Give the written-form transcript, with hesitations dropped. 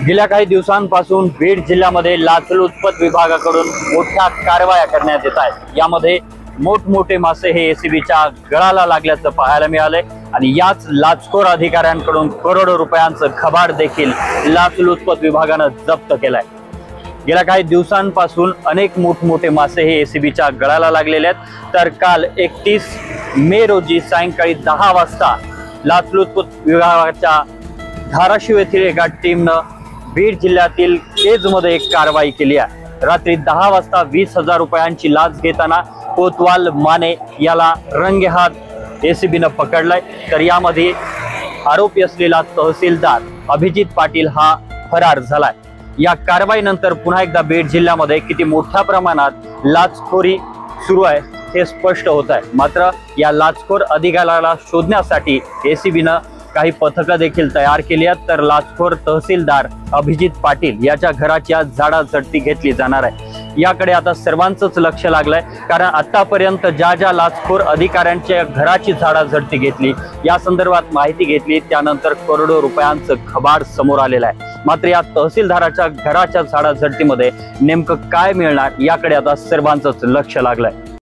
गेल्या काही दिवसांपासून बीड जिल्ह्यामध्ये लाचलुचपत विभागाकडून मोठ्या कारवाया करण्यात येत आहेत। यामध्ये मोठमोठे मासे हे एसीबीच्या गळाला लागल्याचं पाहायला मिळालंय आणि याच लाचखोर अधिकाऱ्यांकडून करोडो रुपयांचं घबाड देखील लाचलुचपत विभागानं जप्त केलंय। गेल्या काही दिवसांपासून अनेक मोठमोठे मासे हे एसीबीच्या गळाला लागलेले आहेत। तर काल 31 मे रोजी सायंकाळी 10 वाजता लाचलुचपत विभागाच्या धाराशिव येथील एका टीमनं बीड जिल्ह्यातील केजमध्ये एक कारवाई केली आहे। रात्री 10 वाजता 20,000 रुपयांची लाच घेताना कोतवाल माने याला रंगेहात एसीबीनं पकडलाय। तर यामध्ये आरोपी असलेला तहसीलदार अभिजित पाटील हा फरार झालाय। या कारवाईनंतर पुन्हा एकदा बीड जिल्ह्यामध्ये किती मोठ्या प्रमाणात लाचखोरी सुरू आहे हे स्पष्ट होत आहे। मात्र या लाचखोर अधिकाऱ्याला शोधण्यासाठी एसीबीनं काही पथकं देखील तयार केली आहेत। तर लाचखोर तहसीलदार अभिजित पाटील याच्या घराची आज झाडाझडती घेतली जाणार आहे। याकडे आता सर्वांचंच लक्ष लागलंय, कारण आतापर्यंत ज्या लाचखोर अधिकाऱ्यांच्या घराची झाडाझडती घेतली, या संदर्भात माहिती घेतली, त्यानंतर करोडो रुपयांचं घबाड समोर आलेलं आहे। मात्र या तहसीलदाराच्या घराच्या झाडाझडतीमध्ये नेमकं काय मिळणार याकडे आता सर्वांचंच लक्ष लागलंय।